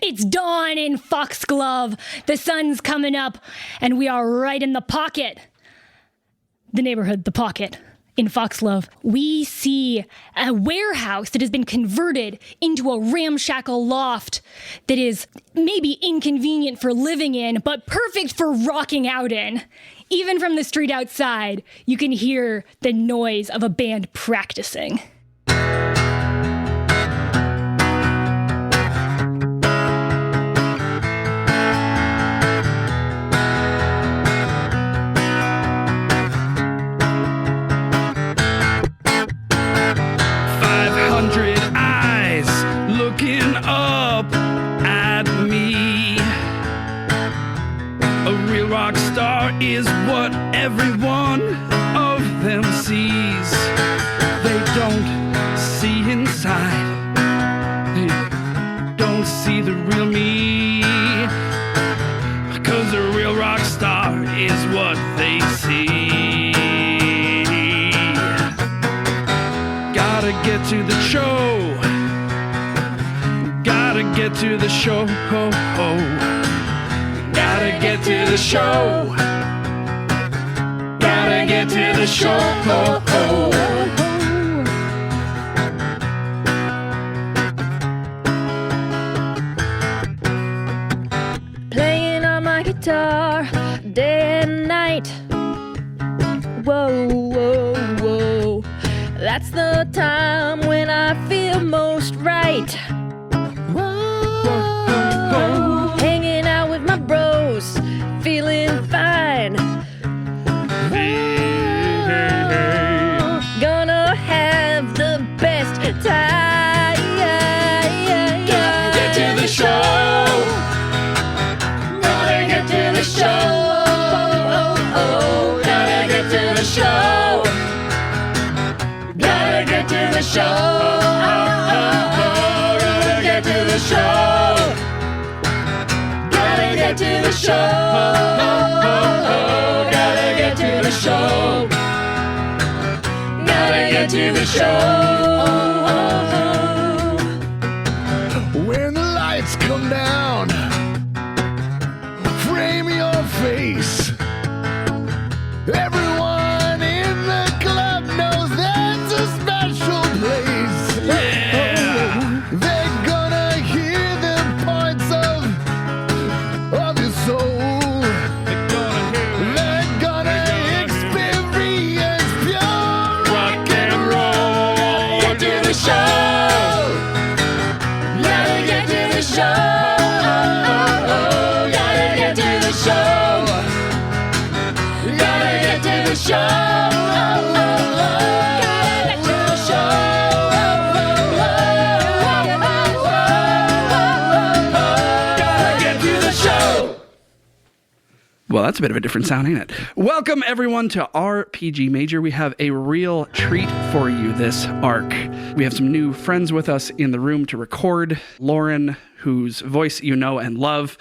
It's dawn in Foxglove. The sun's coming up, and we are right in the pocket. The neighborhood, the pocket. In Foxglove, we see a warehouse that has been converted into a ramshackle loft that is maybe inconvenient for living in, but perfect for rocking out in. Even from the street outside, you can hear the noise of a band practicing. Is what every one of them sees. They don't see inside. They don't see the real me. Because a real rock star is what they see. Gotta get to the show. Gotta get to the show. Gotta get to the show. Gotta get to the show. Playing on my guitar day and night. Whoa, whoa, whoa. That's the time when I feel most right. Whoa. Hanging out with my bros, feeling fine. Gonna have the best time. Gotta get to the show. Gotta get to the show. Gotta get to the show. Gotta get to the show. Gotta get to the show. Gotta get to the show. Gotta get to the show. Gotta get to the show. When the lights come down, frame your face. Everyone in the club knows that's a special place. Yeah. They're gonna hear the points of your soul. They're gonna experience pure rock and roll. Get to the show. Gotta get to the show. Gotta get to the show. Gotta get to the show. Gotta get to the show. Gotta get to the show. Well, that's a bit of a different sound, ain't it? Welcome, everyone, to RPG Major. We have a real treat for you this arc. We have some new friends with us in the room to record. Lauren, whose voice you know and love,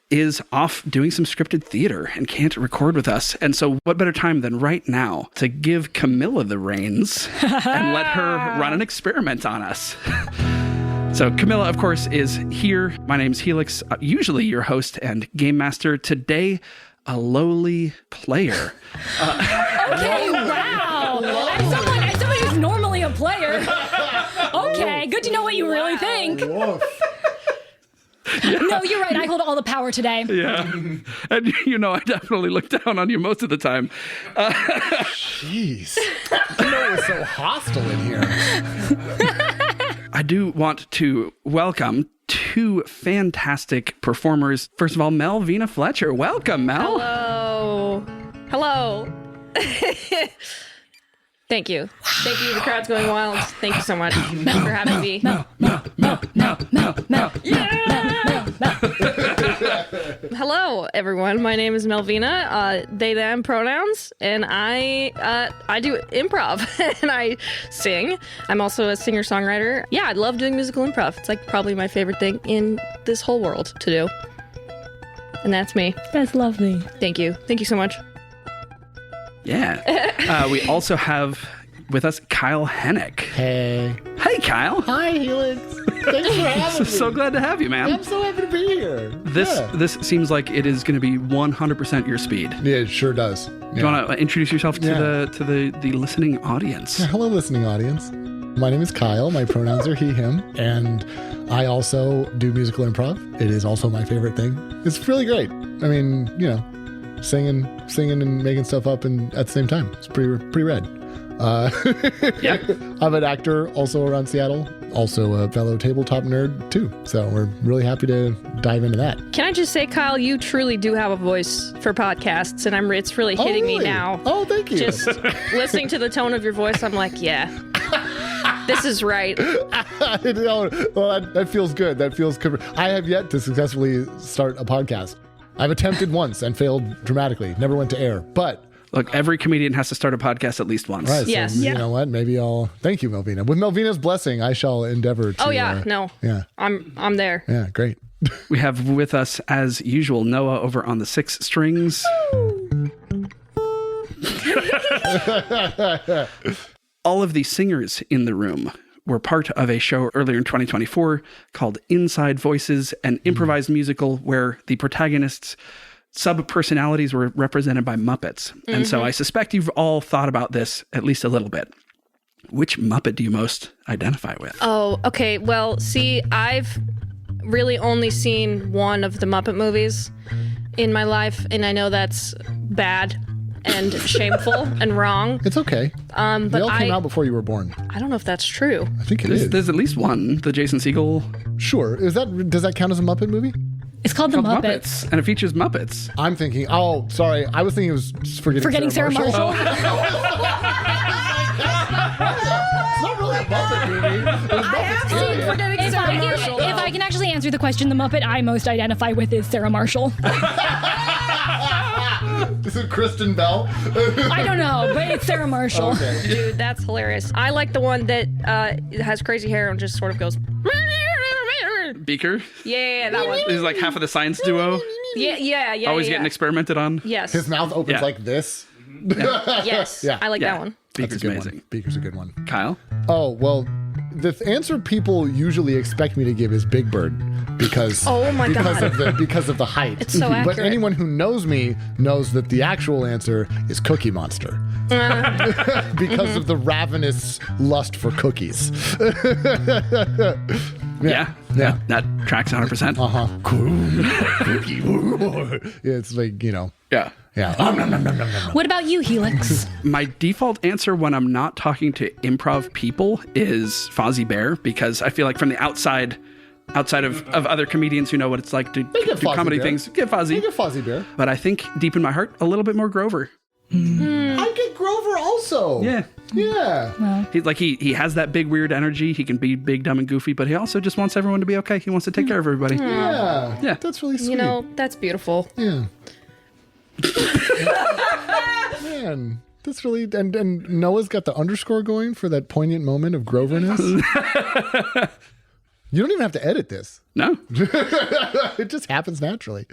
is off doing some scripted theater and can't record with us. And so what better time than right now to give Camilla the reins and let her run an experiment on us. So Camilla, of course, is here. My name's Helix, usually your host and game master. Today, a lowly player. Okay, wow. As somebody who's normally a player. Okay, good to know what you really think. Woof. No, you're right. I hold all the power today. Yeah. And you know, I definitely look down on you most of the time. Jeez. You know it was so hostile in here. I do want to welcome two fantastic performers. First of all, Melvina Fletcher. Welcome, Mel. Hello. Thank you. Thank you. The crowd's going wild. Thank you so much for having me. Hello, everyone. My name is Melvina. They, them pronouns, and I do improv and I sing. I'm also a singer-songwriter. Yeah, I love doing musical improv. It's like probably my favorite thing in this whole world to do. And that's me. That's lovely. Thank you. Thank you so much. Yeah. We also have with us Kyle Hennick. Hey. Hey, Kyle. Hi, Helix. Thanks for having me. So glad to have you, man. I'm so happy to be here. This seems like it is going to be 100% your speed. Yeah, it sure does. Do you want to introduce yourself to the listening audience? Yeah, hello, listening audience. My name is Kyle. My pronouns are he, him, and I also do musical improv. It is also my favorite thing. It's really great. I mean, singing and making stuff up and at the same time. It's pretty rad. Yeah. I'm an actor also around Seattle, also a fellow tabletop nerd too. So we're really happy to dive into that. Can I just say, Kyle, you truly do have a voice for podcasts, and it's really hitting me now. Oh, thank you. Just listening to the tone of your voice, I'm like, yeah, this is right. Well, that feels good. That feels good. I have yet to successfully start a podcast. I've attempted once and failed dramatically. Never went to air, but. Look, every comedian has to start a podcast at least once. Right, yes. So, you know what? Maybe I'll. Thank you, Melvina. With Melvina's blessing, I shall endeavor to. Oh yeah, no. Yeah. I'm there. Yeah, great. We have with us, as usual, Noah over on the 6 strings. All of the singers in the room were part of a show earlier in 2024 called Inside Voices, an improvised musical where the protagonists' sub-personalities were represented by Muppets. And so I suspect you've all thought about this at least a little bit. Which Muppet do you most identify with? Oh, okay. Well, see, I've really only seen one of the Muppet movies in my life, and I know that's bad and shameful and wrong. It's okay. But They all came out before you were born. I don't know if that's true. I think it is. There's at least one, the Jason Segel. Sure. Does that count as a Muppet movie? It's called The Called Muppets. And it features Muppets. I'm thinking. Oh, sorry. I was thinking it was Forgetting Sarah Marshall. It's not really a Muppet movie. I have seen Forgetting If Sarah I, Marshall. can, if I can actually answer the question, the Muppet I most identify with is Sarah Marshall. Is it Kristen Bell? I don't know, but it's Sarah Marshall. Okay. Dude, that's hilarious. I like the one that has crazy hair and just sort of goes. Beaker. Yeah, that one. He's like half of the science duo. Yeah. Always yeah. getting experimented on. Yes. His mouth opens Yeah. like this. Yes. Yeah. I like Yeah. that one. Beaker's That's a good amazing. one. Beaker's a good one. Kyle? Oh, well, the answer people usually expect me to give is Big Bird because Oh my God. because of the height. It's so But accurate. anyone who knows me knows that the actual answer is Cookie Monster. Because of the ravenous lust for cookies. Yeah. That tracks 100%. Cookie. Yeah, it's like, Yeah. yeah. What about you, Helix? My default answer when I'm not talking to improv people is Fozzie Bear, because I feel like from the outside of other comedians who know what it's like to do get Fozzie comedy Bear. things, get Fozzie. Take a Fozzie Bear. But I think deep in my heart, a little bit more Grover. I get Grover also. Yeah. Yeah. He has that big weird energy. He can be big, dumb, and goofy, but he also just wants everyone to be okay. He wants to take care of everybody. Yeah. Yeah. That's really sweet. That's beautiful. Yeah. Man, that's really and Noah's got the underscore going for that poignant moment of Groverness. You don't even have to edit this. No. It just happens naturally.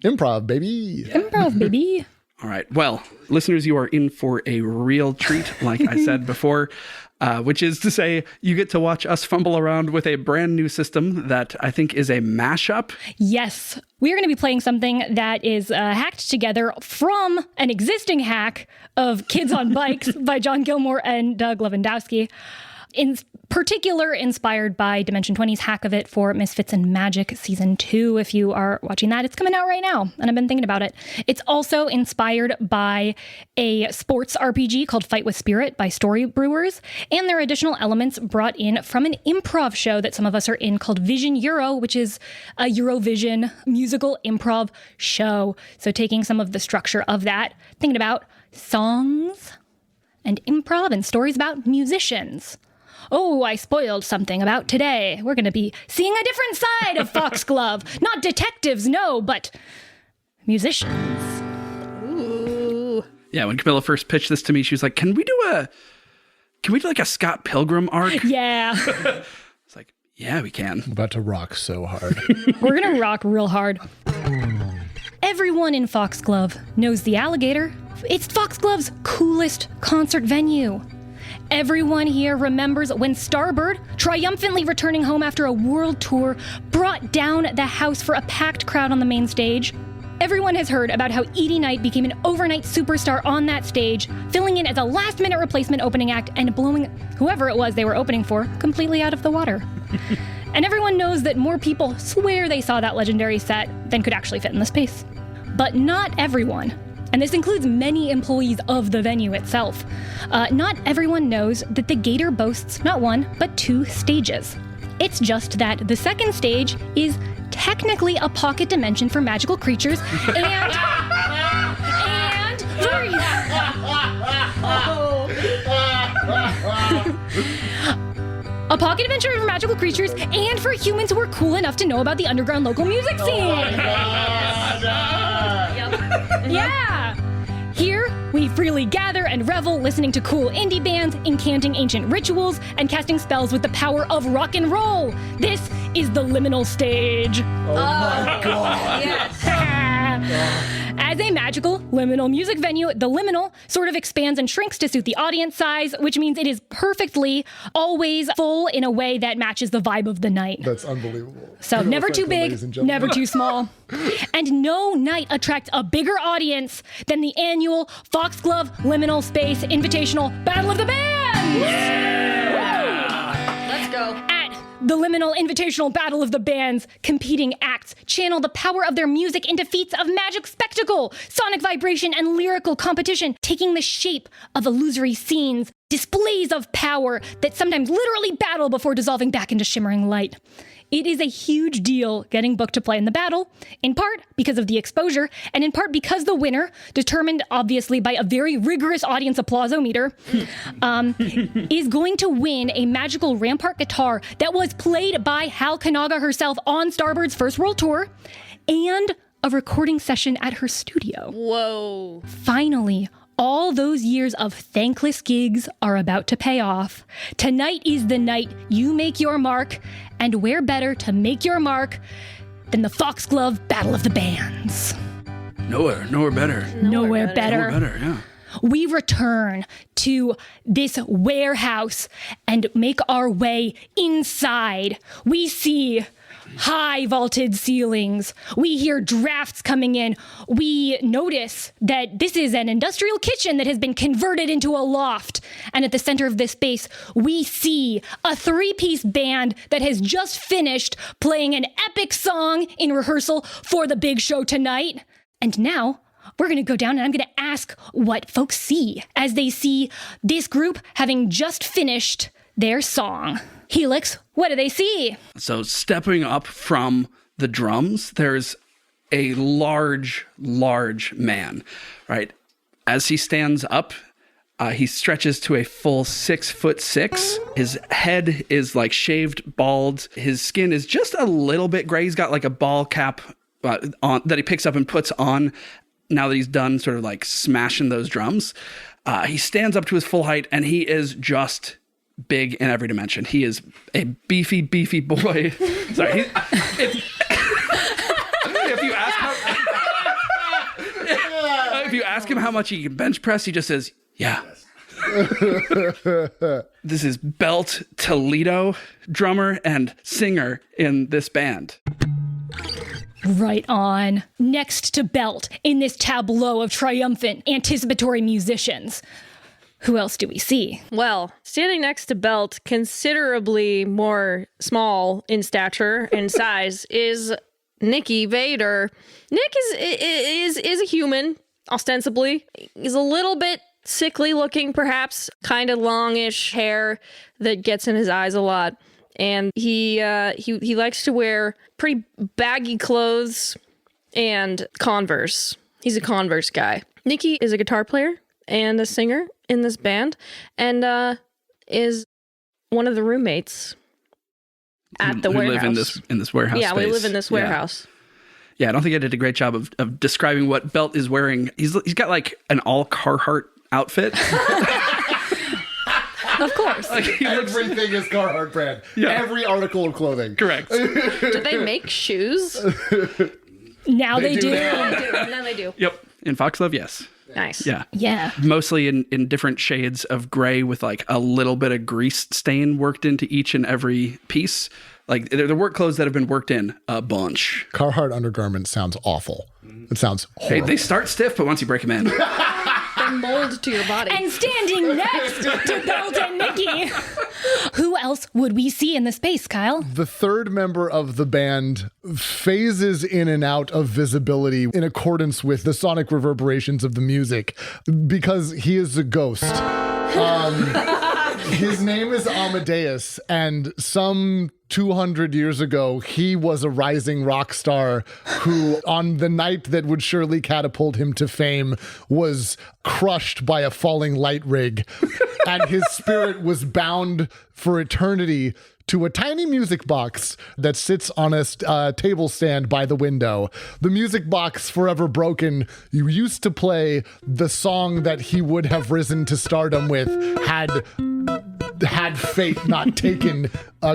Improv, baby. Improv, baby. All right. Well, listeners, you are in for a real treat, like I said before, which is to say you get to watch us fumble around with a brand new system that I think is a mashup. Yes, we are going to be playing something that is hacked together from an existing hack of Kids on Bikes by John Gilmour and Doug Levandowski. In particular, inspired by Dimension 20's hack of it for Misfits and Magic Season 2. If you are watching that, it's coming out right now, and I've been thinking about it. It's also inspired by a sports RPG called Fight with Spirit by Story Brewers, and there are additional elements brought in from an improv show that some of us are in called Vision Euro, which is a Eurovision musical improv show. So taking some of the structure of that, thinking about songs and improv and stories about musicians. Oh, I spoiled something about today. We're going to be seeing a different side of Foxglove. Not detectives, no, but musicians. Ooh. Yeah, when Camilla first pitched this to me, she was like, Can we do like a Scott Pilgrim arc? Yeah. It's like, yeah, we can. I'm about to rock so hard. We're going to rock real hard. Everyone in Foxglove knows the Alligator. It's Foxglove's coolest concert venue. Everyone here remembers when Starbird, triumphantly returning home after a world tour, brought down the house for a packed crowd on the main stage. Everyone has heard about how Edie Knight became an overnight superstar on that stage, filling in as a last-minute replacement opening act and blowing whoever it was they were opening for completely out of the water. And everyone knows that more people swear they saw that legendary set than could actually fit in the space. But not everyone, and this includes many employees of the venue itself, not everyone knows that the Gator boasts not one, but 2 stages. It's just that the second stage is technically a pocket dimension for magical creatures and a pocket dimension for magical creatures and for humans who are cool enough to know about the underground local music scene. Yeah. Here, we freely gather and revel, listening to cool indie bands, incanting ancient rituals, and casting spells with the power of rock and roll. This is the liminal stage. Oh my God. Yes. As a magical liminal music venue, the liminal sort of expands and shrinks to suit the audience size, which means it is perfectly always full in a way that matches the vibe of the night. That's unbelievable. So Camilla never too Franklin, big, ladies and gentlemen. never too small. And no night attracts a bigger audience than the annual Foxglove Liminal Space Invitational Battle of the Bands! Let's go. At the Liminal Invitational Battle of the Bands, competing acts channel the power of their music into feats of magic spectacle, sonic vibration, and lyrical competition, taking the shape of illusory scenes, displays of power that sometimes literally battle before dissolving back into shimmering light. It is a huge deal getting booked to play in the battle, in part because of the exposure, and in part because the winner, determined obviously by a very rigorous audience applause-o-meter, is going to win a magical Rampart guitar that was played by Hal Kanaga herself on Starbird's first world tour, and a recording session at her studio. Whoa. Finally, all those years of thankless gigs are about to pay off. Tonight is the night you make your mark, and where better to make your mark than the Foxglove Battle of the Bands? Nowhere better. Nowhere better. Nowhere better, yeah. We return to this warehouse and make our way inside. We see high vaulted ceilings. We hear drafts coming in. We notice that this is an industrial kitchen that has been converted into a loft. And at the center of this space, we see a 3-piece band that has just finished playing an epic song in rehearsal for the big show tonight. And now we're going to go down and I'm going to ask what folks see as they see this group having just finished their song. Helix, what do they see? So stepping up from the drums, there's a large man, right? As he stands up, he stretches to a full 6'6". His head is like shaved bald. His skin is just a little bit gray. He's got like a ball cap on that he picks up and puts on now that he's done sort of like smashing those drums. He stands up to his full height and he is just big in every dimension. He is a beefy boy. Sorry. If you ask him how much he can bench press, he just says, yeah. This is Belt Toledo, drummer and singer in this band. Right on. Next to Belt in this tableau of triumphant, anticipatory musicians. Who else do we see? Well, standing next to Belt, considerably more small in stature and size, is Nicky Vader. Nick is a human, ostensibly. He's a little bit sickly looking, perhaps, kind of longish hair that gets in his eyes a lot. And he likes to wear pretty baggy clothes and Converse. He's a Converse guy. Nicky is a guitar player and a singer in this band, and is one of the roommates at the warehouse. We live in this warehouse. Yeah, space. we live in this warehouse. Yeah, I don't think I did a great job of describing what Belt is wearing. He's got like an all Carhartt outfit. Of course. Like Everything is Carhartt brand. Yeah. Every article of clothing. Correct. Do they make shoes? Now they do. Now they do. Yep. In Foxglove, yes. Nice. Yeah. Yeah. Mostly in different shades of gray with like a little bit of grease stain worked into each and every piece. Like they're the work clothes that have been worked in a bunch. Carhartt undergarments sounds awful. It sounds horrible. They start stiff, but once you break them in. They mold to your body. And standing next to Belt and Nicky, who else would we see in the space, Kyle? The third member of the band phases in and out of visibility in accordance with the sonic reverberations of the music because he is a ghost. His name is Amadeus, and some 200 years ago, he was a rising rock star who, on the night that would surely catapult him to fame, was crushed by a falling light rig, and his spirit was bound for eternity to a tiny music box that sits on a table stand by the window. The music box, forever broken, you used to play the song that he would have risen to stardom with had fate not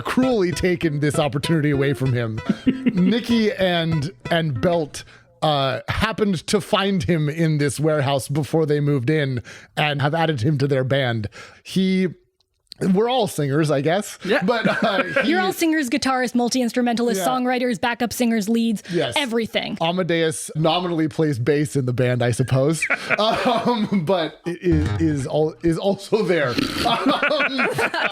cruelly taken this opportunity away from him. Nicky and Belt happened to find him in this warehouse before they moved in and have added him to their band. We're all singers, I guess. Yeah. But You're all singers, guitarists, multi-instrumentalists, songwriters, backup singers, leads, everything. Amadeus nominally plays bass in the band, I suppose, but is also there.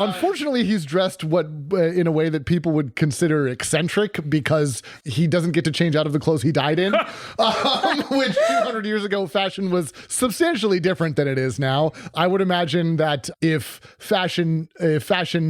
Unfortunately, he's dressed in a way that people would consider eccentric because he doesn't get to change out of the clothes he died in, which 200 years ago fashion was substantially different than it is now. I would imagine that if fashion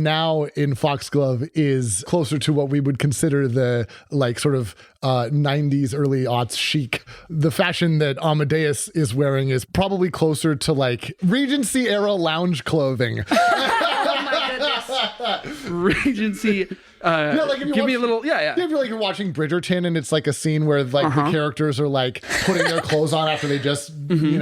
now in Foxglove is closer to what we would consider the like sort of 90s, early aughts chic. The fashion that Amadeus is wearing is probably closer to like Regency era lounge clothing. Oh my goodness. Regency. Like if give me a little. If you're watching Bridgerton and it's like a scene where like the characters are like putting their clothes on after they just and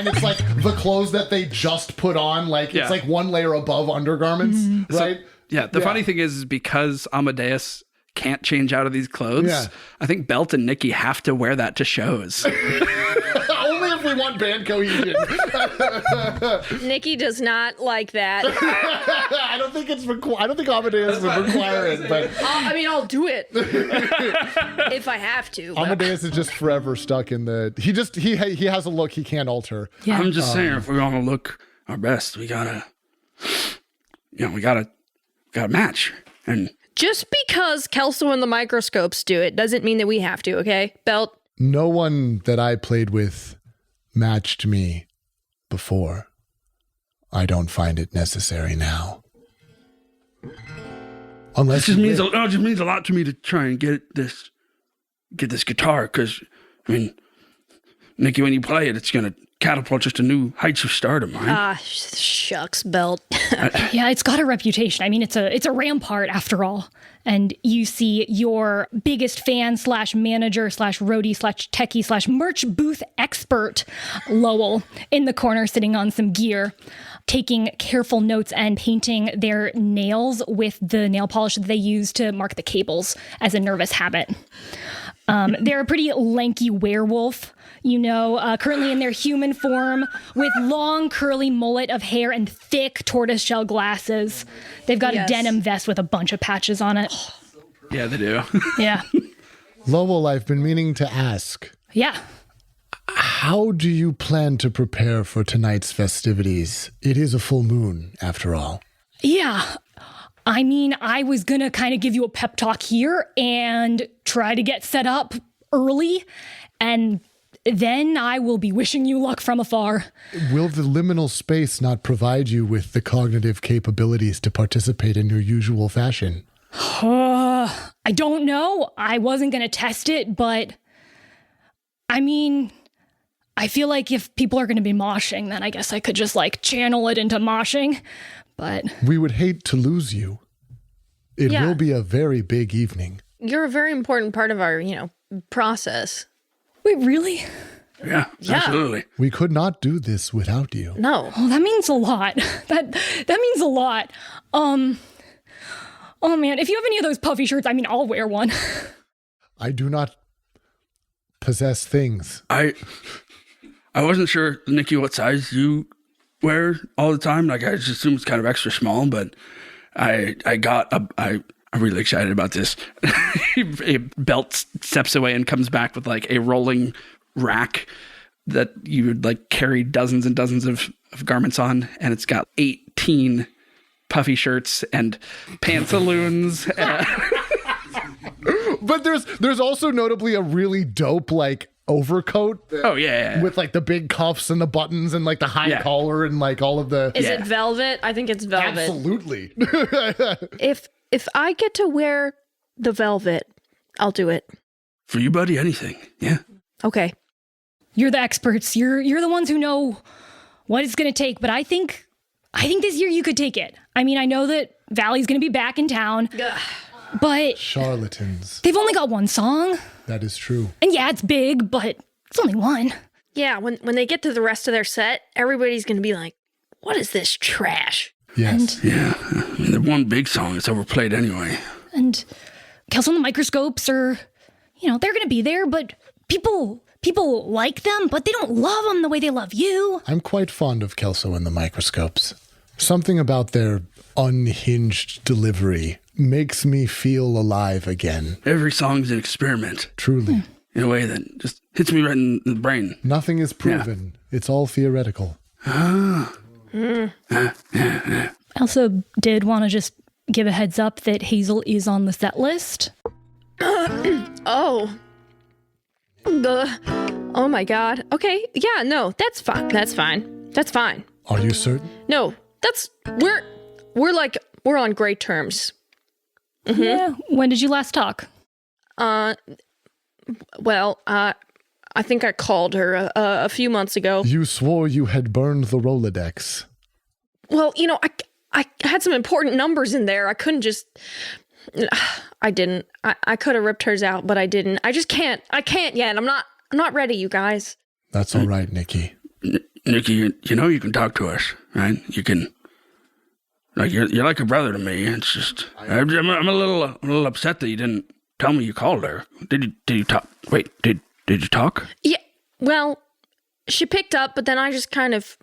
it's like the clothes that they just put on, like it's like one layer above undergarments, right? So, the funny thing is because Amadeus can't change out of these clothes, I think Belt and Nicky have to wear that to shows. Only if we want band cohesion. Nicky does not like that. I don't think Amadeus would require it, but I'll do it if I have to. Amadeus is just forever stuck in the. He has a look he can't alter. Yeah. I'm just saying, if we want to look our best, we gotta match. And Just because Kelso and the Microscopes do it doesn't mean that we have to, okay? Belt? No one that I played with matched me before. I don't find it necessary now. Unless it just means a lot to me to try and get this guitar, because Nicky, when you play it, it's gonna catapult just to new heights of stardom, right? Shucks, Belt. Yeah, it's got a reputation. I mean, it's a rampart after all. And you see your biggest fan / manager / roadie / techie / merch booth expert, Lowe, in the corner sitting on some gear, taking careful notes and painting their nails with the nail polish that they use to mark the cables as a nervous habit. They're a pretty lanky werewolf, currently in their human form with long curly mullet of hair and thick tortoiseshell glasses. They've got a denim vest with a bunch of patches on it. Yeah, they do. Yeah. Lowell, I've been meaning to ask. Yeah. How do you plan to prepare for tonight's festivities? It is a full moon, after all. Yeah. I was going to kind of give you a pep talk here and try to get set up early, and then I will be wishing you luck from afar. Will the liminal space not provide you with the cognitive capabilities to participate in your usual fashion? I don't know. I wasn't going to test it, but I feel like if people are going to be moshing, then I guess I could just channel it into moshing. But we would hate to lose you. It will be a very big evening. You're a very important part of our, process. Wait, really? Yeah, absolutely. We could not do this without you. No. Oh, that means a lot. That means a lot. Oh man, if you have any of those puffy shirts, I'll wear one. I do not possess things. I wasn't sure, Nicky, what size you wear all the time. Like, I just assume it's kind of extra small, but I'm really excited about this. A belt steps away and comes back with like a rolling rack that you would like carry dozens and dozens of garments on, and it's got 18 puffy shirts and pantaloons. But there's also notably a really dope like overcoat. Oh yeah. With like the big cuffs and the buttons and like the high collar and like all of the. Is it velvet? I think it's velvet. Absolutely. If I get to wear the velvet, I'll do it. For you, buddy, anything. Yeah. Okay. You're the experts. You're the ones who know what it's going to take. But I think this year you could take it. I mean, I know that Valley's going to be back in town, but charlatans. They've only got one song. That is true. And yeah, it's big, but it's only one. Yeah, when they get to the rest of their set, everybody's going to be like, what is this trash? Yes. I mean, the one big song is overplayed anyway. And Kelso and the Microscopes are, they're going to be there, but people like them, but they don't love them the way they love you. I'm quite fond of Kelso and the Microscopes. Something about their unhinged delivery makes me feel alive again. Every song's an experiment. Truly. In a way that just hits me right in the brain. Nothing is proven. Yeah. It's all theoretical. I also did want to just give a heads up that Hazel is on the set list. Oh my God. Okay. Yeah, no, that's fine. That's fine. Are you certain? No, we're on great terms. Mm-hmm. Yeah. When did you last talk? Well, I think I called her a few months ago. You swore you had burned the Rolodex. Well, I had some important numbers in there. I couldn't just... I didn't. I could have ripped hers out, but I didn't. I just can't. I can't yet. I'm not ready, you guys. That's all right, Nicky. Nicky, you can talk to us, right? You can... Like, you're like a brother to me. It's just... I'm a little upset that you didn't tell me you called her. Did you talk? Wait, did you talk? Yeah, well, she picked up, but then I just kind of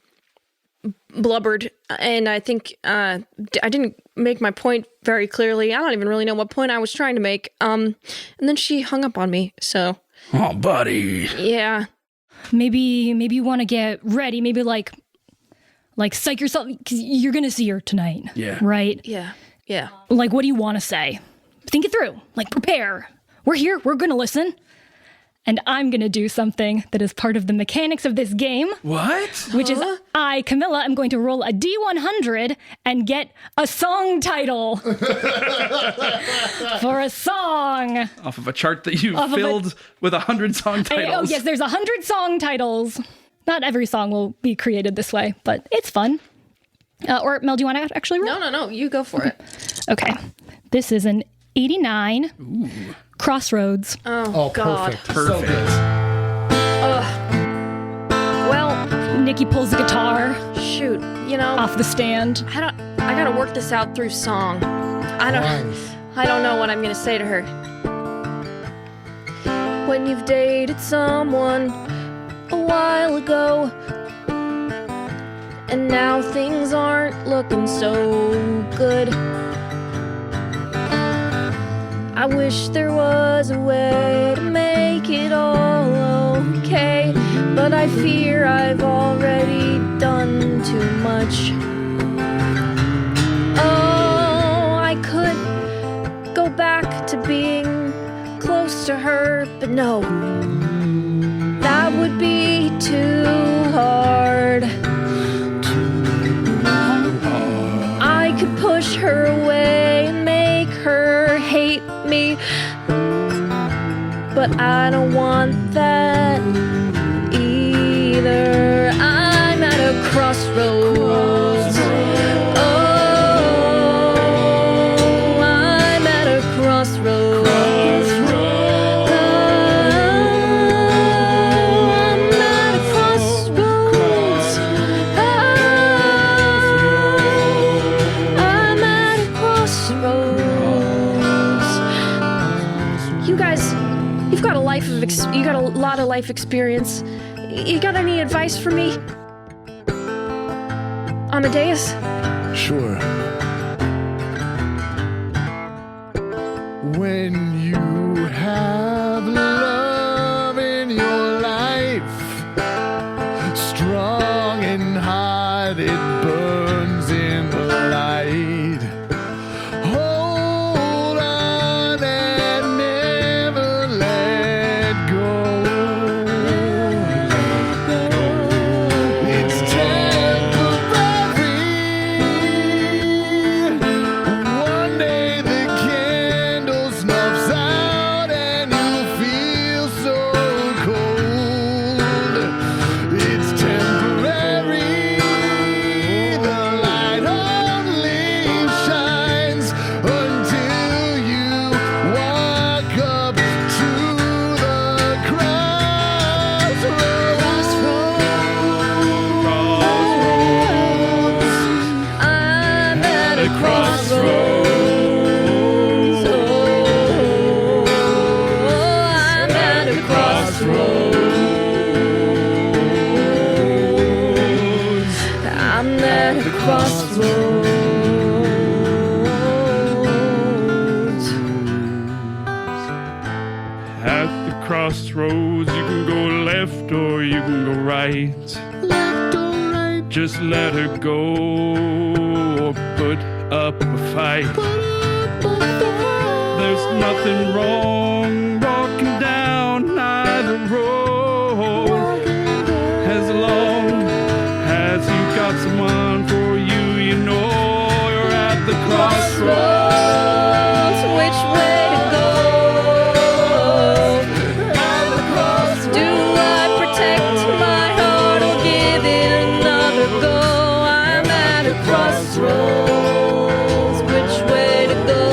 blubbered, and I think I didn't make my point very clearly. I don't even really know what point I was trying to make. And then she hung up on me, so... Oh, buddy. Yeah. Maybe you want to get ready. Maybe like psych yourself, because you're going to see her tonight. Yeah. Right? Yeah. Like, what do you want to say? Think it through. Like, prepare. We're here. We're going to listen. And I'm going to do something that is part of the mechanics of this game. What? Which is I, Camilla, am going to roll a D100 and get a song title. For a song. Off of a chart that you filled with 100 song titles. Oh, yes, there's 100 song titles. Not every song will be created this way, but it's fun. Or, Mel, do you want to actually roll? No, you go for it. Okay. This is an 89. Ooh. Crossroads. Oh God. Perfect. So good. Well, Nicky pulls the guitar. Shoot, off the stand. I gotta work this out through song. I don't know what I'm gonna say to her. When you've dated someone a while ago, and now things aren't looking so good. I wish there was a way to make it all okay, but I fear I've already done too much. Oh, I could go back to being close to her, but no, that would be too hard. I could push her away and make her hate me, but I don't want that either. I'm at a crossroads. Oh, I'm at a crossroads. I'm at a crossroads. I'm at a crossroads. You've got a lot of life experience. You got any advice for me, Amadeus? Sure. When you have love in your life, strong and hot, it burns in the light. Hold on and never let go. It's temporary. One day the candle snuffs out and you feel so cold. It's temporary. The light only shines until you walk up to the crossroads. I'm at a crossroads. Oh, I'm at a crossroads. I'm at a crossroads. At the crossroads, you can go left or you can go right. Left or right, Just let her go or put up a fight. There's nothing wrong walking down either road. As long as you got someone for you, you know you're at the crossroads. Which way to go? Do I protect my heart or give it another go? I'm at a crossroads. Which way to go?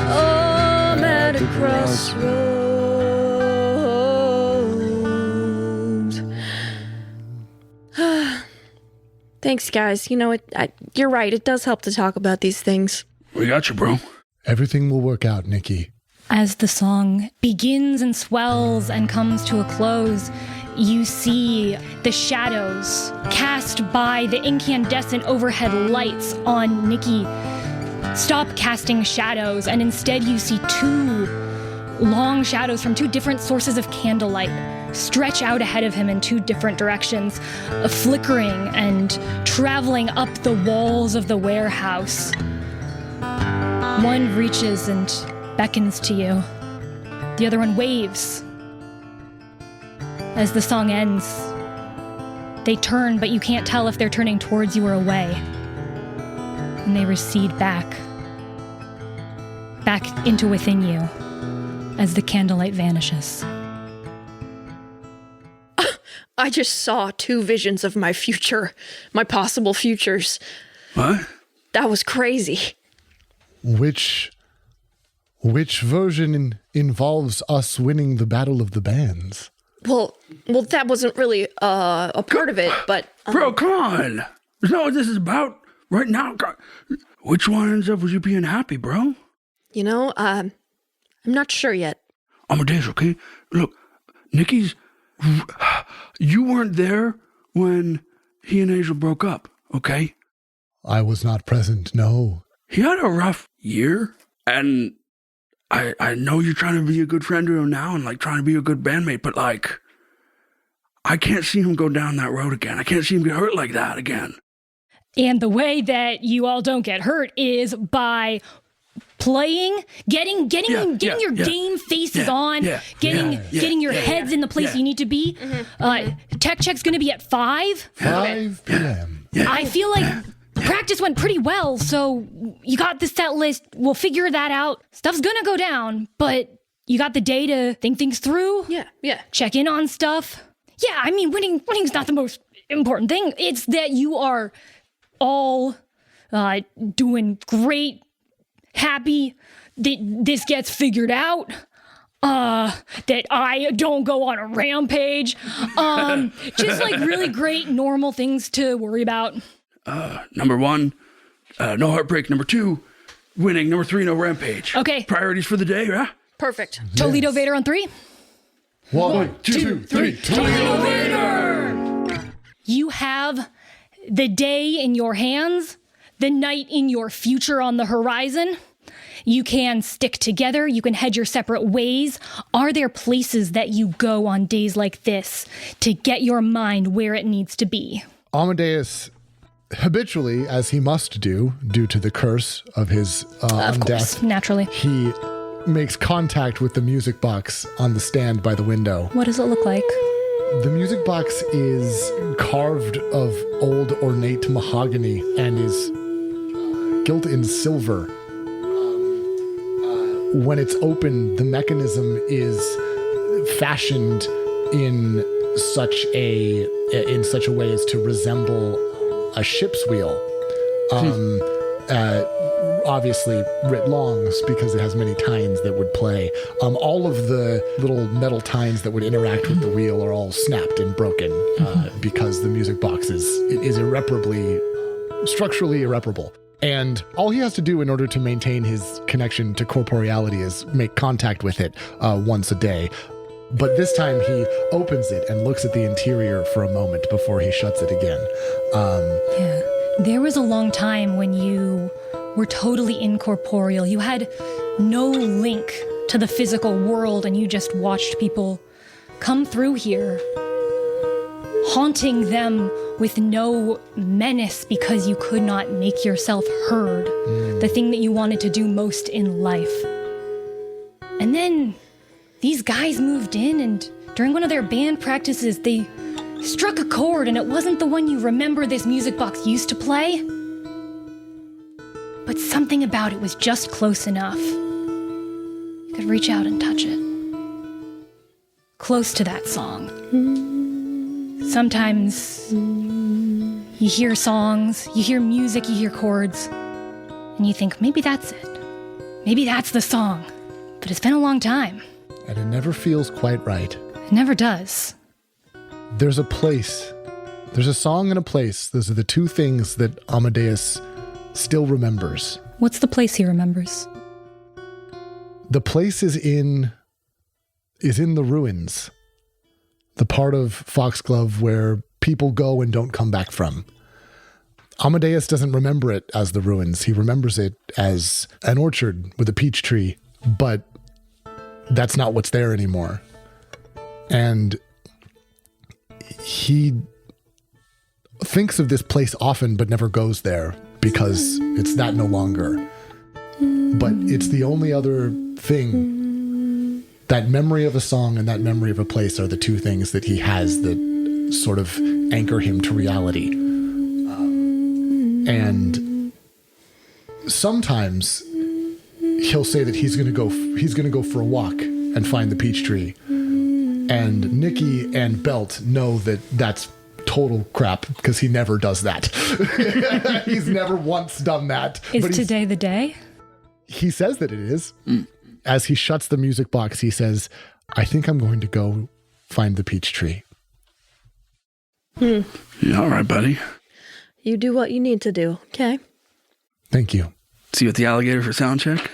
Oh, I'm at a crossroads. Thanks, guys. You know, you're right. It does help to talk about these things. We got you, bro. everything will work out, Nicky. As the song begins and swells and comes to a close, you see the shadows cast by the incandescent overhead lights on Nicky stop casting shadows, and instead you see two long shadows from two different sources of candlelight stretch out ahead of him in two different directions, flickering and traveling up the walls of the warehouse. One reaches and beckons to you. The other one waves. As the song ends, they turn, but you can't tell if they're turning towards you or away. And they recede back into within you as the candlelight vanishes. I just saw two visions of my future, my possible futures. What? That was crazy. Which version involves us winning the Battle of the Bands? Well, that wasn't really a part of it, but Bro, come on. That's not what this is about right now. Which one ends up with you being happy, bro? you know, I'm not sure yet. Amadeus, okay? Look, Nicky's... You weren't there when he and Angel broke up, okay? I was not present, no. He had a rough year, and I know you're trying to be a good friend to him now and, like, trying to be a good bandmate, but, like, I can't see him go down that road again. I can't see him get hurt like that again. And the way that you all don't get hurt is by playing, getting your game faces on, getting your heads in the place you need to be. Tech check's going to be at 5. 5 p.m. I feel like practice went pretty well, so you got the set list. We'll figure that out. Stuff's going to go down, but you got the day to think things through. Yeah. Check in on stuff. Yeah, I mean, winning's not the most important thing. It's that you are all doing great, happy, that this gets figured out, that I don't go on a rampage. Just like really great, normal things to worry about. Number 1, no heartbreak. Number 2, winning. Number 3, no rampage. Okay. Priorities for the day, yeah? Perfect. Toledo Vader on 3. 1, 2, 3. Toledo Vader! You have the day in your hands, the night in your future on the horizon. You can stick together. You can head your separate ways. Are there places that you go on days like this to get your mind where it needs to be? Amadeus, habitually, as he must do, due to the curse of his Of undeath, course, naturally. he makes contact with the music box on the stand by the window. What does it look like? The music box is carved of old ornate mahogany and is gilt in silver. When it's open, the mechanism is fashioned in such a way as to resemble a ship's wheel. Obviously writ longs because it has many tines that would play. All of the little metal tines that would interact with the wheel are all snapped and broken because the music box is structurally irreparable. And all he has to do in order to maintain his connection to corporeality is make contact with it once a day. But this time he opens it and looks at the interior for a moment before he shuts it again. Yeah. There was a long time when you were totally incorporeal. You had no link to the physical world and you just watched people come through here, haunting them with no menace because you could not make yourself heard, the thing that you wanted to do most in life. And then these guys moved in, and during one of their band practices, they struck a chord, and it wasn't the one you remember this music box used to play. But something about it was just close enough. You could reach out and touch it. Close to that song. Sometimes you hear songs, you hear music, you hear chords, and you think, maybe that's it. Maybe that's the song. But it's been a long time. And it never feels quite right. It never does. There's a place. There's a song and a place. Those are the two things that Amadeus still remembers. What's the place he remembers? The place is in the ruins. The part of Foxglove where people go and don't come back from. Amadeus doesn't remember it as the ruins. He remembers it as an orchard with a peach tree, but that's not what's there anymore. And he thinks of this place often, but never goes there because it's that no longer. But it's the only other thing. That memory of a song and that memory of a place are the two things that he has that sort of anchor him to reality. And sometimes he'll say that he's going to go for a walk and find the peach tree. And Nicky and Belt know that that's total crap because he never does that. He's never once done that. Is today the day? He says that it is. As he shuts the music box, he says, I think I'm going to go find the peach tree. Yeah, all right, buddy. You do what you need to do, okay? Thank you. See you at the alligator for sound check?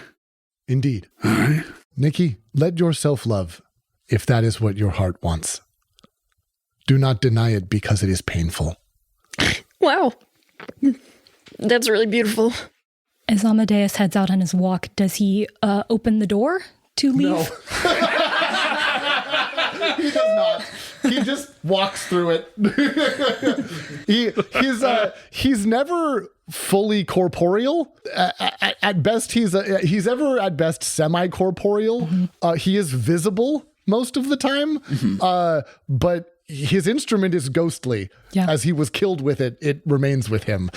Indeed. All right. Nicky, let yourself love if that is what your heart wants. Do not deny it because it is painful. Wow. That's really beautiful. As Amadeus heads out on his walk, does he open the door to leave? No. He does not. He just walks through it. He's never fully corporeal. At best, he's ever at best semi-corporeal. Mm-hmm. He is visible most of the time, but his instrument is ghostly. Yeah. As he was killed with it, it remains with him.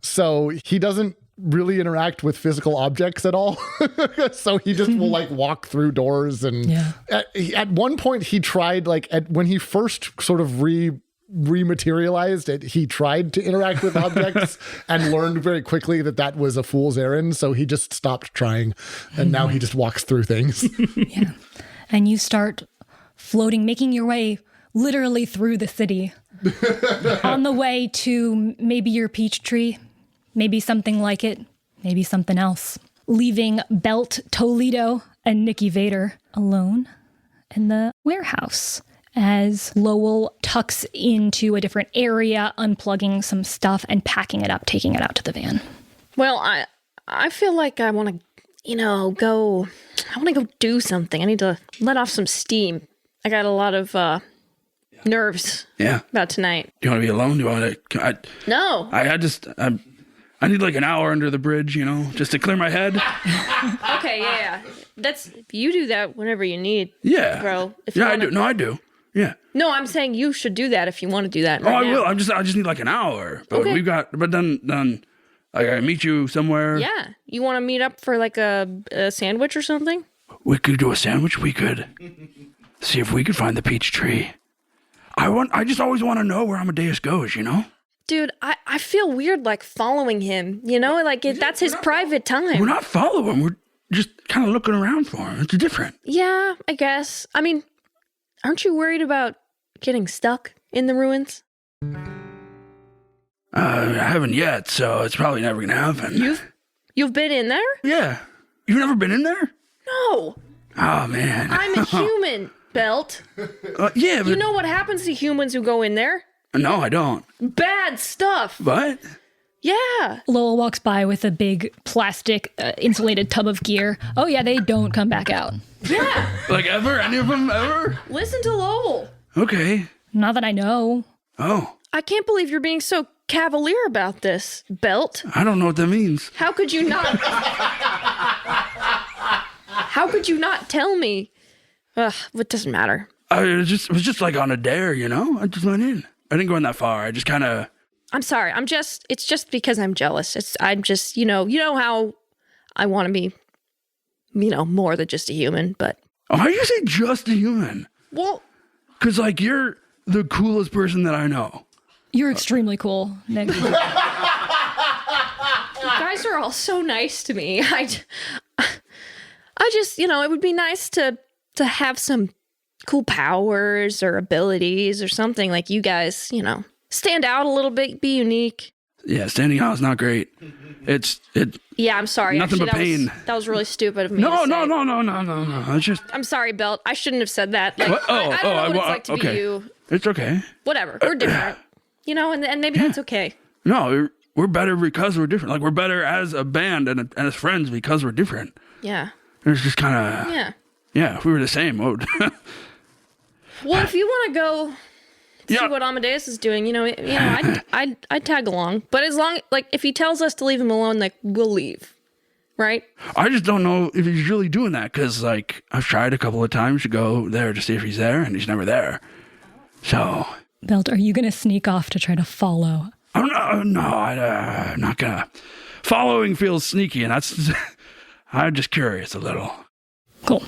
So he doesn't really interact with physical objects at all. So he just will like walk through doors. And at one point he tried, when he first sort of rematerialized it, he tried to interact with objects and learned very quickly that was a fool's errand. So he just stopped trying. And now he just walks through things. Yeah. And you start floating, making your way literally through the city on the way to maybe your peach tree, maybe something like it, maybe something else. Leaving Belt, Toledo, and Nicky Vader alone in the warehouse as Lowell tucks into a different area, unplugging some stuff and packing it up, taking it out to the van. Well, I feel like I want to, go do something. I need to let off some steam. I got a lot of nerves about tonight. Do you want to be alone? Do you want to? No. I need like an hour under the bridge, just to clear my head. Okay, yeah. You do that whenever you need. Yeah. Bro. I do. No, I do. Yeah. No, I'm saying you should do that if you want to do that. Oh, I will. I just need like an hour. But Okay. but then I gotta meet you somewhere. Yeah. You want to meet up for like a sandwich or something? We could do a sandwich. We could see if we could find the peach tree. I just always want to know where Amadeus goes, Dude, I feel weird like following him, that's his private time. We're not following. We're just kind of looking around for him. It's different. Yeah, I guess. I mean, aren't you worried about getting stuck in the ruins? I haven't yet, so it's probably never gonna happen. You've been in there? Yeah. You've never been in there? No. Oh, man. I'm a human, Belt. Yeah, but... You know what happens to humans who go in there? No, I don't. Bad stuff. What? Yeah. Lowell walks by with a big plastic insulated tub of gear. Oh, yeah, they don't come back out. Yeah. Like ever? Any of them ever? Listen to Lowell. Okay. Not that I know. Oh. I can't believe you're being so cavalier about this, Belt. I don't know what that means. How could you not? How could you not tell me? Ugh, it doesn't matter. It was just like on a dare, I just went in. I didn't go in that far. I just kind of... I'm sorry. It's just because I'm jealous. I'm just, you know how I want to be, more than just a human, but. Oh, how do you say just a human? Well. Because, you're the coolest person that I know. You're extremely cool, Nick. You guys are all so nice to me. I just, it would be nice to have some cool powers or abilities or something like you guys, stand out a little bit, be unique. Yeah, standing out is not great. Yeah, I'm sorry. Nothing but pain. That was really stupid of me. No. It's just... I'm sorry, Belt. I shouldn't have said that. Like, What? I don't know what it's like to okay. be you. It's okay. Whatever. We're different. And maybe that's okay. No, we're better because we're different. Like, we're better as a band and as friends because we're different. Yeah. It's just kind of... Yeah. Yeah, if we were the same, Well, if you want to go see what Amadeus is doing, I'd tag along. But as long, if he tells us to leave him alone, we'll leave. Right? I just don't know if he's really doing that because, I've tried a couple of times to go there to see if he's there, and he's never there. So... Belt, are you going to sneak off to try to follow? I'm not going to. Following feels sneaky, and that's... I'm just curious a little. Cool.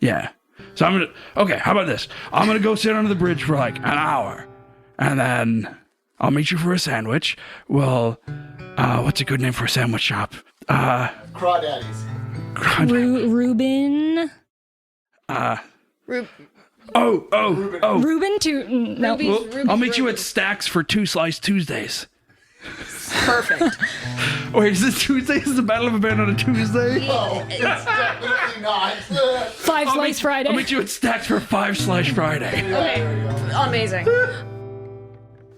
Yeah. So I'm going to... Okay, how about this? I'm going to go sit under the bridge for an hour, and then I'll meet you for a sandwich. Well, what's a good name for a sandwich shop? Crawdaddies. Reuben? Reuben to... No. Ruby's, I'll meet you at Stacks for 2 Slice Tuesdays. Perfect. Wait, is this Tuesday? Is the Battle of a Band on a Tuesday? No, it's definitely not. 5 Slice Friday. I'll meet you at Stacks for 5 Slice Friday. Okay. Amazing.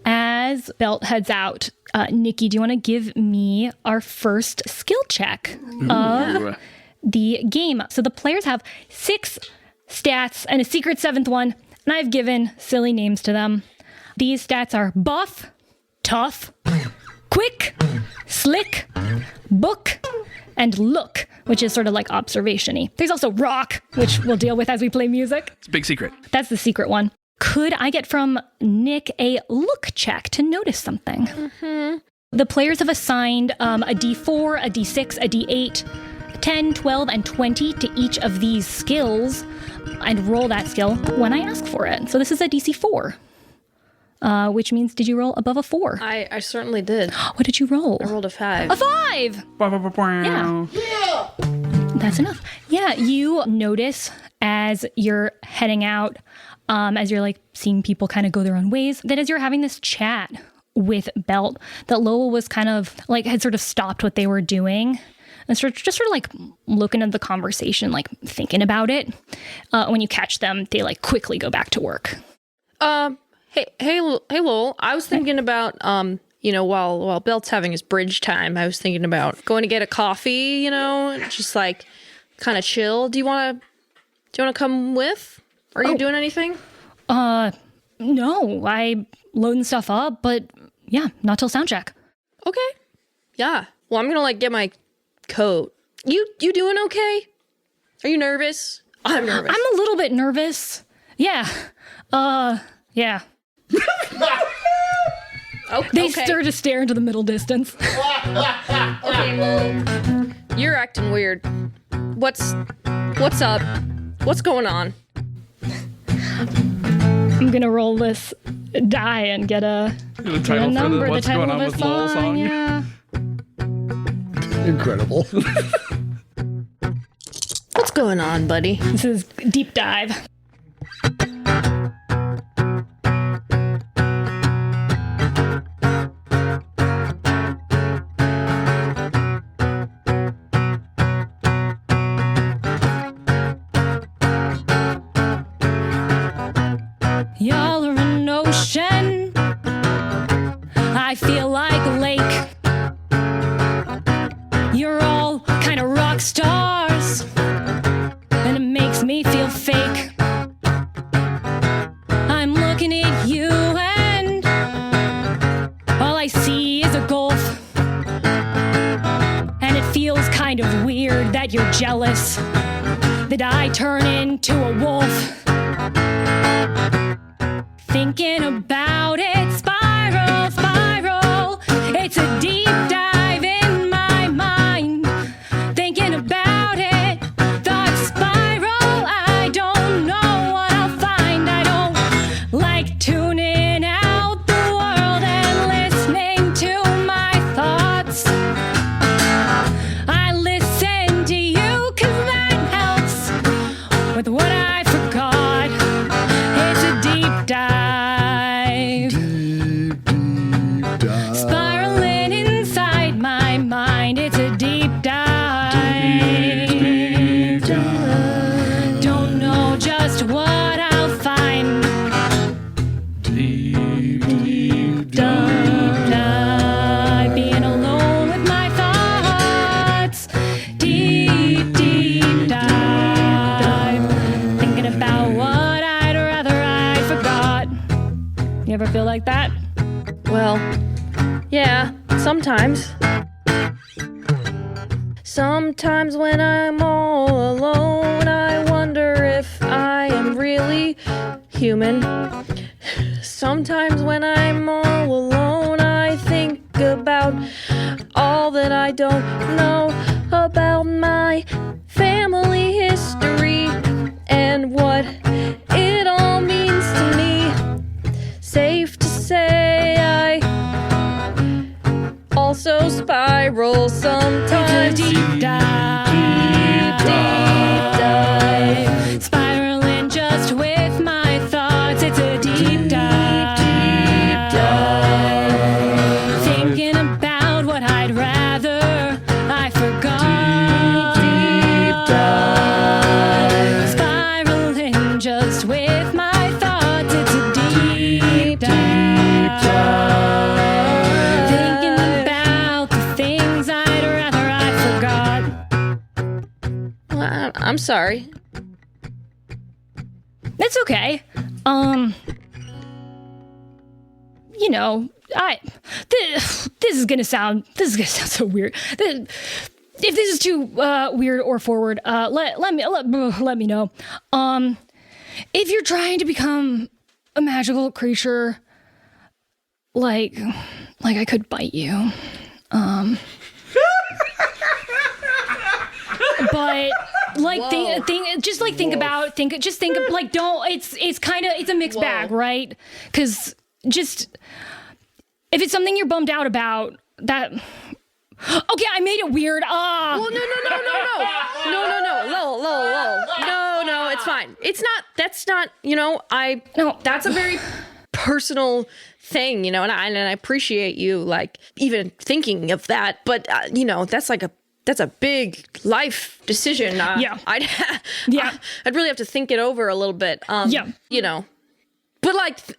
As Belt heads out, Nikki, do you want to give me our first skill check of the game? So the players have 6 stats and a secret 7th one, and I've given silly names to them. These stats are buff, tough, quick, slick, book, and look, which is sort of like observation-y. There's also rock, which we'll deal with as we play music. It's a big secret. That's the secret one. Could I get from Nick a look check to notice something? Mm-hmm. The players have assigned a D4, a D6, a D8, 10, 12, and 20 to each of these skills and roll that skill when I ask for it. So this is a DC 4, which means did you roll above a 4? I certainly did. What did you roll? I rolled a 5. A 5! Yeah. That's enough. Yeah, you notice as you're heading out, as you're seeing people kind of go their own ways, that as you're having this chat with Belt, that Lowe was kind of had sort of stopped what they were doing and just sort of like looking at the conversation, like thinking about it. When you catch them, they like quickly go back to work. Hey, Lowell. I was thinking about, while Belt's having his bridge time, I was thinking about going to get a coffee, just like kind of chill. Do you want to come with? Are you doing anything? No, I loading stuff up, but yeah, not till sound check. Okay. Yeah. Well, I'm gonna get my coat. You doing okay? Are you nervous? I'm nervous. I'm a little bit nervous. Yeah. Yeah. They stare into the middle distance. Okay, well, you're acting weird. What's up? What's going on? I'm gonna roll this die and get a number, the What's title Going On of a with Lowell song. Yeah. Incredible. What's going on, buddy? This is deep dive. Y'all are an ocean. I feel like a lake. You're all kind of rock stars, and it makes me feel fake. I'm looking at you, and all I see is a gulf. And it feels kind of weird that you're jealous that I turn into a wolf. Thinking about it, spiral, spiral. It's a deep dive in my mind. Thinking about it, thoughts spiral. I don't know what I'll find. I don't like tuning out the world and listening to my thoughts. I listen to you 'cause that helps with what I forgot. It's a deep dive. Spiraling inside my mind, it's a deep dive. Don't know just what I'll find. Deep dive. Being alone with my thoughts. Deep dive. Thinking about what I'd rather I forgot. You ever feel like that? Well, yeah, sometimes. Sometimes when I'm all alone, I wonder if I am really human. Sometimes when I'm all alone, I think about all that I don't know about my family history and what it all means to me. Safe to say I also spiral sometimes. Deep dive. Deep dive. Spiraling just with my thoughts. It's a deep dive. Deep dive. Thinking about what I'd rather I forgot. Deep dive. Spiraling just with my thoughts. It's a deep dive. Thinking about the things I'd rather I forgot. Well, I'm sorry. That's okay. This is gonna sound so weird. If this is too weird or forward, let me know. If you're trying to become a magical creature, like I could bite you. But it's a mixed bag, right? Because just if it's something you're bummed out about, that okay, I made it weird. Well, no. No, it's fine. That's not, that's a very personal thing, and I appreciate you, like, even thinking of that, but, that's like a that's a big life decision. Yeah. I'd really have to think it over a little bit. Yeah. You know, but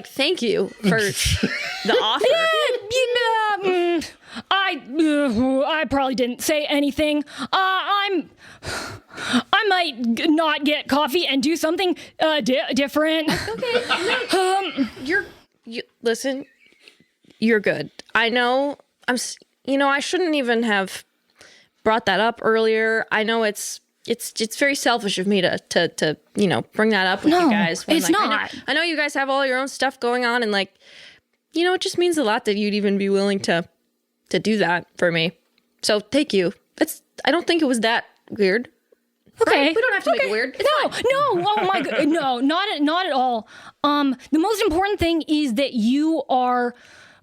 thank you for the offer. I probably didn't say anything. I might not get coffee and do something different. Okay. Listen, you're good. I know I shouldn't even have brought that up earlier. I know it's very selfish of me to bring that up with you guys. It's not. I know you guys have all your own stuff going on, and like, it just means a lot that you'd even be willing to do that for me. So thank you. I don't think it was that weird. Okay. Right? We don't have to make it weird. It's fine. No. Oh my god. No, not at all. The most important thing is that you are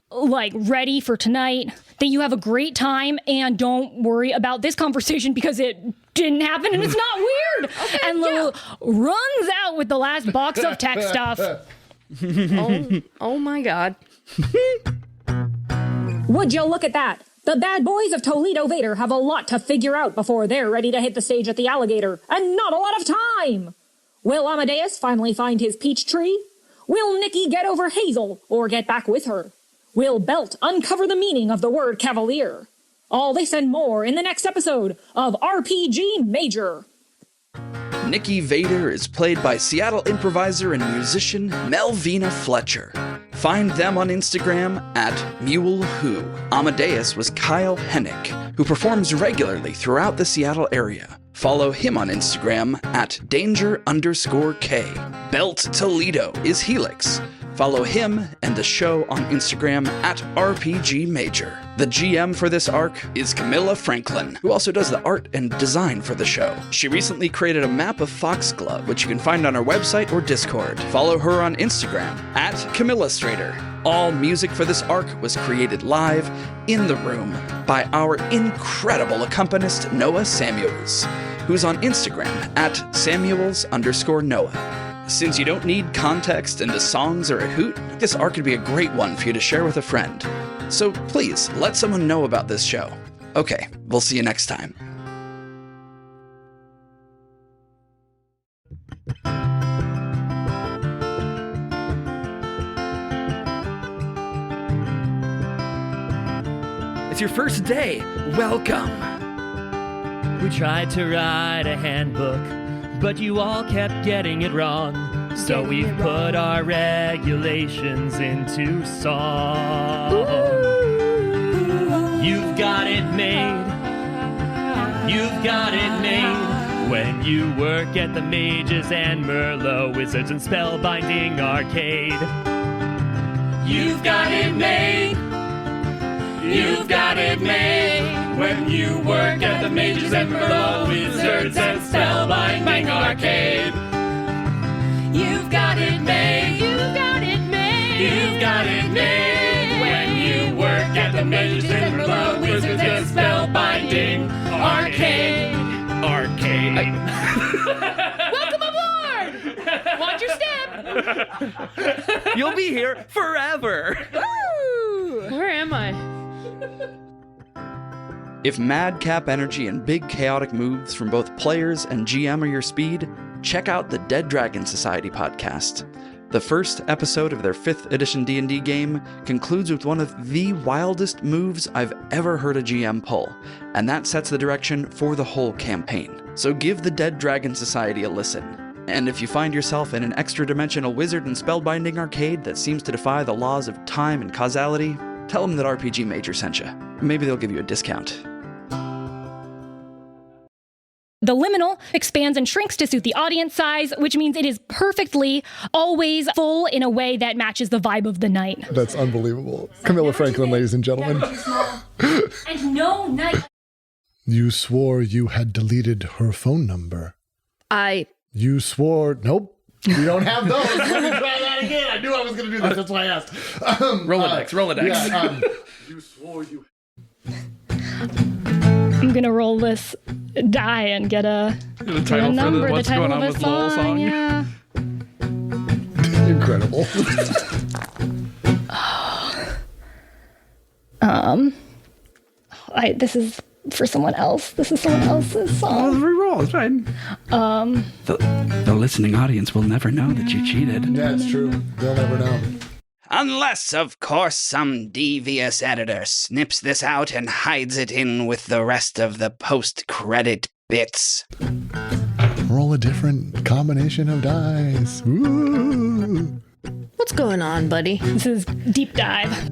like ready for tonight, that you have a great time, and don't worry about this conversation because it didn't happen and it's not weird. Okay, and Lowe runs out with the last box of tech stuff. Oh my god. Would you look at that? The bad boys of Toledo Vader have a lot to figure out before they're ready to hit the stage at the Alligator, and not a lot of time. Will Amadeus finally find his peach tree? Will Nicky get over Hazel or get back with her? Will Belt uncover the meaning of the word cavalier? All this and more in the next episode of RPG Major. Nicky Vader is played by Seattle improviser and musician Melvina Fletcher. Find them on Instagram at MuleWho. Amadeus was Kyle Hennick, who performs regularly throughout the Seattle area. Follow him on Instagram at danger_K. Belt Toledo is Helix. Follow him and the show on Instagram at RPG Major. The GM for this arc is Camilla Franklin, who also does the art and design for the show. She recently created a map of Foxglove, which you can find on our website or Discord. Follow her on Instagram at Camillastrator. All music for this arc was created live in the room by our incredible accompanist Noah Samuels, who's on Instagram at Samuels_Noah. Since you don't need context into songs or a hoot, this arc could be a great one for you to share with a friend. So please, let someone know about this show. Okay, we'll see you next time. It's your first day. Welcome. We tried to write a handbook, but you all kept getting it wrong. So we've put our regulations into song. You've got it made. You've got it made. When you work at the Mages and Merlot Wizards and Spellbinding Arcade. You've got it made. You've got it made. When you work at the Mages and Merlot Wizards and Spellbinding Arcade. You've got it made. You've got it made. You've got it made. When you work at the Mages and Merlot Wizards and Spellbinding Arcade. Arcade. Welcome aboard! Watch your step! You'll be here forever. Where am I? If madcap energy and big chaotic moves from both players and GM are your speed, check out the Dead Dragon Society podcast. The first episode of their 5th edition D&D game concludes with one of the wildest moves I've ever heard a GM pull, and that sets the direction for the whole campaign. So give the Dead Dragon Society a listen. And if you find yourself in an extra-dimensional wizard and spellbinding arcade that seems to defy the laws of time and causality, tell them that RPG Major sent you. Maybe they'll give you a discount. The liminal expands and shrinks to suit the audience size, which means it is perfectly always full in a way that matches the vibe of the night. That's unbelievable. Camilla Franklin, ladies and gentlemen. And no night. You swore you had deleted her phone number. You swore... Nope. We don't have those. Let me try that again. I knew I was going to do this. That's why I asked. Rolodex. Yeah, you swore you... I'm going to roll this die and get a title number, for what's the title going on of with a Lowell song. song. Yeah. Incredible. This is for someone else. This is someone else's Oh, song. re-roll. It's fine. The listening audience will never know that you cheated. Yeah, it's true. They'll never know. Unless, of course, some devious editor snips this out and hides it in with the rest of the post-credit bits. Roll a different combination of dice. Ooh. What's going on, buddy? This is deep dive.